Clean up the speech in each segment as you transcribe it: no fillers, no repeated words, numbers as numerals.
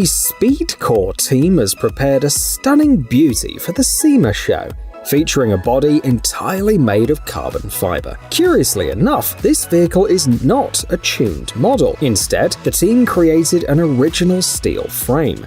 The Speedcore team has prepared a stunning beauty for the SEMA show, featuring a body entirely made of carbon fiber. Curiously enough, this vehicle is not a tuned model. Instead, the team created an original steel frame.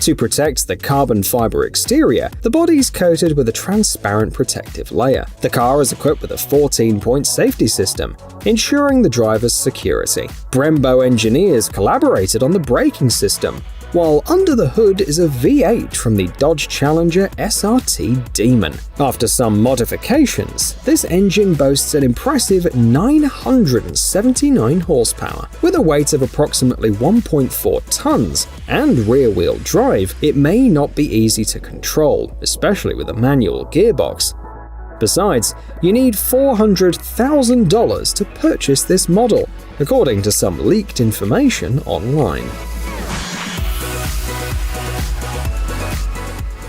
To protect the carbon fiber exterior, the body is coated with a transparent protective layer. The car is equipped with a 14-point safety system, ensuring the driver's security. Brembo engineers collaborated on the braking system, while under the hood is a V8 from the Dodge Challenger SRT Demon. After some modifications, this engine boasts an impressive 979 horsepower. With a weight of approximately 1.4 tons and rear-wheel drive, it may not be easy to control, especially with a manual gearbox. Besides, you need $400,000 to purchase this model, according to some leaked information online.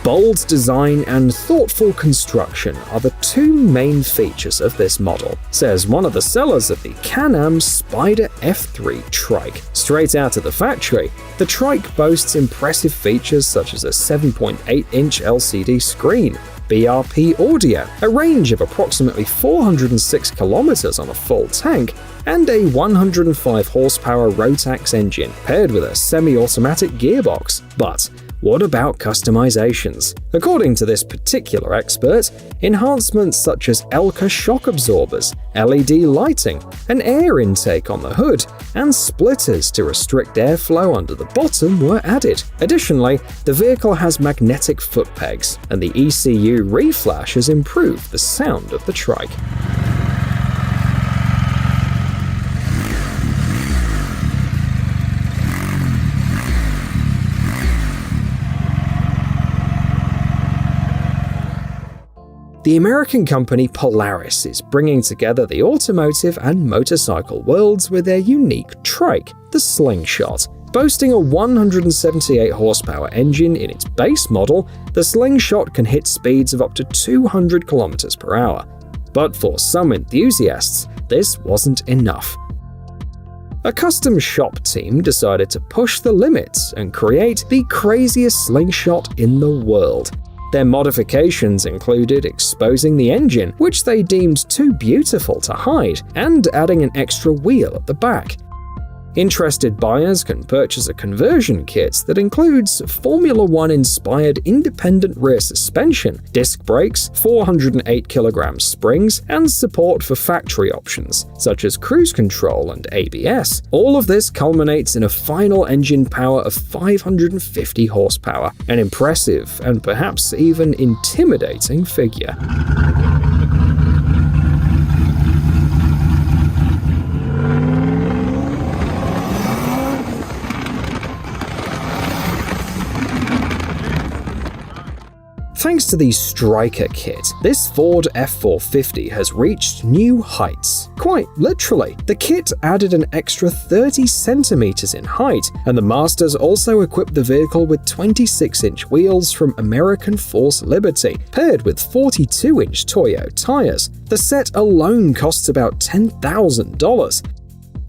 Bold design and thoughtful construction are the two main features of this model, says one of the sellers of the Can-Am Spyder F3 trike. Straight out of the factory, the trike boasts impressive features such as a 7.8-inch LCD screen, BRP audio, a range of approximately 406 kilometers on a full tank, and a 105 horsepower Rotax engine paired with a semi-automatic gearbox. But what about customizations? According to this particular expert, enhancements such as Elka shock absorbers, LED lighting, an air intake on the hood, and splitters to restrict airflow under the bottom were added. Additionally, the vehicle has magnetic foot pegs, and the ECU reflash has improved the sound of the trike. The American company Polaris is bringing together the automotive and motorcycle worlds with their unique trike, the Slingshot. Boasting a 178 horsepower engine in its base model, the Slingshot can hit speeds of up to 200 km per hour. But for some enthusiasts, this wasn't enough. A custom shop team decided to push the limits and create the craziest Slingshot in the world. Their modifications included exposing the engine, which they deemed too beautiful to hide, and adding an extra wheel at the back. Interested buyers can purchase a conversion kit that includes Formula One-inspired independent rear suspension, disc brakes, 408 kg springs, and support for factory options, such as cruise control and ABS. All of this culminates in a final engine power of 550 horsepower, an impressive and perhaps even intimidating figure. Thanks to the Striker kit, this Ford F450 has reached new heights. Quite literally. The kit added an extra 30 centimeters in height, and the Masters also equipped the vehicle with 26-inch wheels from American Force Liberty, paired with 42-inch Toyo tires. The set alone costs about $10,000.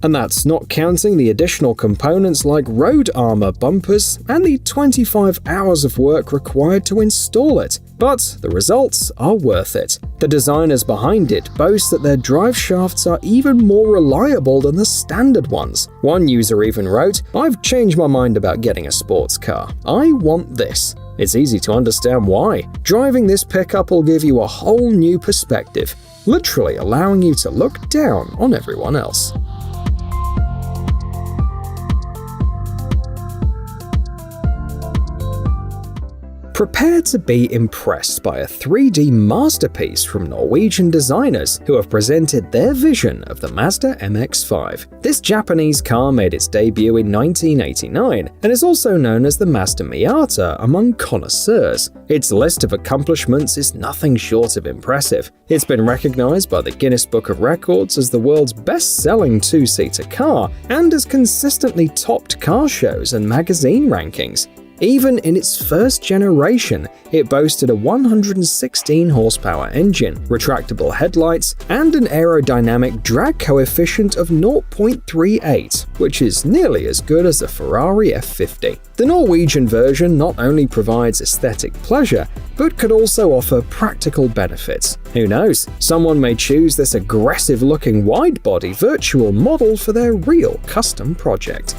And that's not counting the additional components like road armor bumpers and the 25 hours of work required to install it. But the results are worth it. The designers behind it boast that their drive shafts are even more reliable than the standard ones. One user even wrote, "I've changed my mind about getting a sports car. I want this." It's easy to understand why. Driving this pickup will give you a whole new perspective, literally allowing you to look down on everyone else. Prepare to be impressed by a 3D masterpiece from Norwegian designers who have presented their vision of the Mazda MX-5. This Japanese car made its debut in 1989 and is also known as the Mazda Miata among connoisseurs. Its list of accomplishments is nothing short of impressive. It's been recognized by the Guinness Book of Records as the world's best-selling two-seater car and has consistently topped car shows and magazine rankings. Even in its first generation, it boasted a 116 horsepower engine, retractable headlights, and an aerodynamic drag coefficient of 0.38, which is nearly as good as a Ferrari F50. The Norwegian version not only provides aesthetic pleasure, but could also offer practical benefits. Who knows, someone may choose this aggressive-looking wide-body virtual model for their real custom project.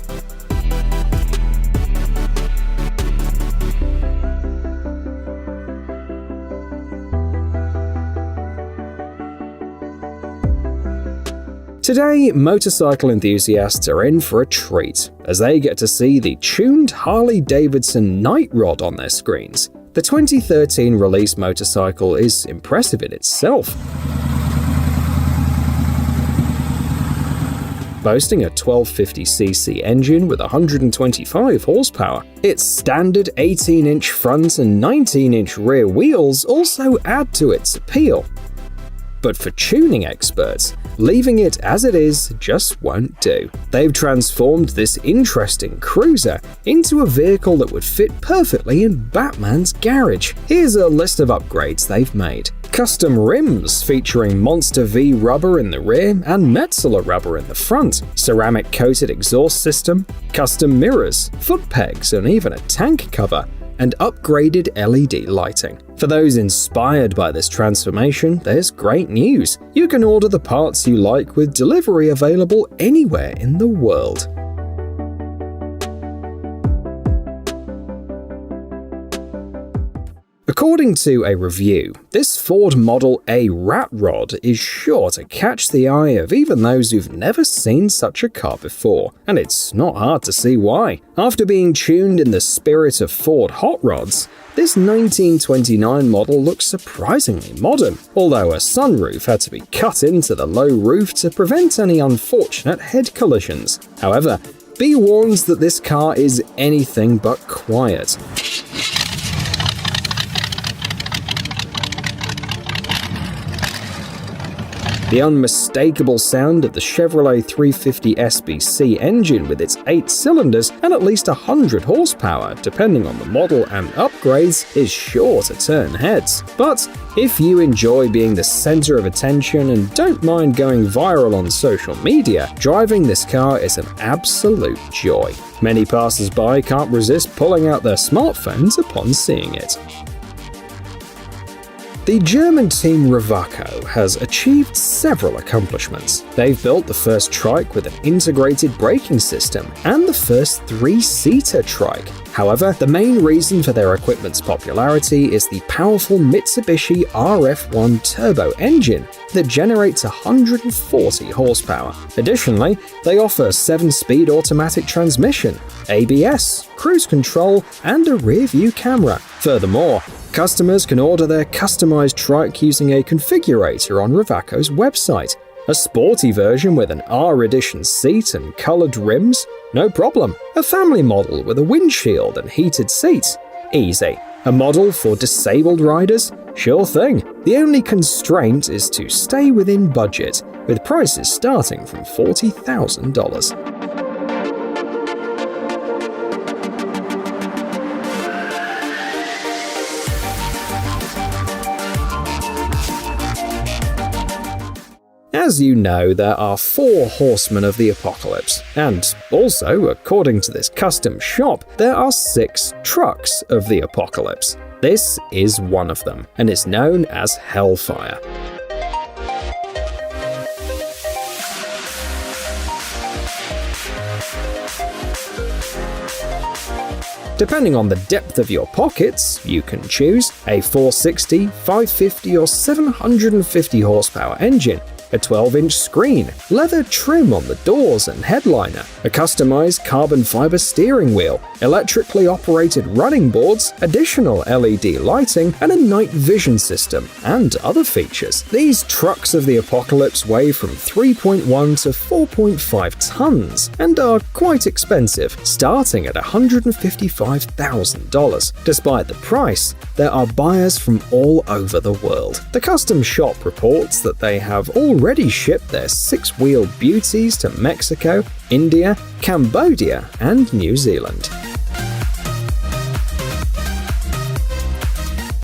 Today, motorcycle enthusiasts are in for a treat, as they get to see the tuned Harley-Davidson Night Rod on their screens. The 2013 release motorcycle is impressive in itself. Boasting a 1250cc engine with 125 horsepower, its standard 18-inch front and 19-inch rear wheels also add to its appeal. But for tuning experts, leaving it as it is just won't do. They've transformed this interesting cruiser into a vehicle that would fit perfectly in Batman's garage. Here's a list of upgrades they've made. Custom rims featuring Monster V rubber in the rear and Metzeler rubber in the front, ceramic-coated exhaust system, custom mirrors, foot pegs, and even a tank cover, and upgraded LED lighting. For those inspired by this transformation, there's great news. You can order the parts you like with delivery available anywhere in the world. According to a review, this Ford Model A Rat Rod is sure to catch the eye of even those who've never seen such a car before, and it's not hard to see why. After being tuned in the spirit of Ford hot rods, this 1929 model looks surprisingly modern, although a sunroof had to be cut into the low roof to prevent any unfortunate head collisions. However, be warned that this car is anything but quiet. The unmistakable sound of the Chevrolet 350 SBC engine with its 8 cylinders and at least 100 horsepower, depending on the model and upgrades, is sure to turn heads. But if you enjoy being the center of attention and don't mind going viral on social media, driving this car is an absolute joy. Many passers-by can't resist pulling out their smartphones upon seeing it. The German team Revako has achieved several accomplishments. They've built the first trike with an integrated braking system and the first 3-seater trike. However, the main reason for their equipment's popularity is the powerful Mitsubishi RF1 turbo engine that generates 140 horsepower. Additionally, they offer 7-speed automatic transmission, ABS, cruise control, and a rear-view camera. Furthermore, customers can order their customized trike using a configurator on Revako's website. A sporty version with an R-Edition seat and colored rims? No problem. A family model with a windshield and heated seats? Easy. A model for disabled riders? Sure thing. The only constraint is to stay within budget, with prices starting from $40,000. As you know, there are 4 horsemen of the apocalypse, and also, according to this custom shop, there are 6 trucks of the apocalypse. This is one of them, and is known as Hellfire. Depending on the depth of your pockets, you can choose a 460, 550 or 750 horsepower engine, a 12-inch screen, leather trim on the doors and headliner, a customized carbon fiber steering wheel, electrically operated running boards, additional LED lighting, and a night vision system, and other features. These trucks of the apocalypse weigh from 3.1 to 4.5 tons and are quite expensive, starting at $155,000. Despite the price, there are buyers from all over the world. The custom shop reports that they have already shipped their 6-wheeled beauties to Mexico, India, Cambodia, and New Zealand.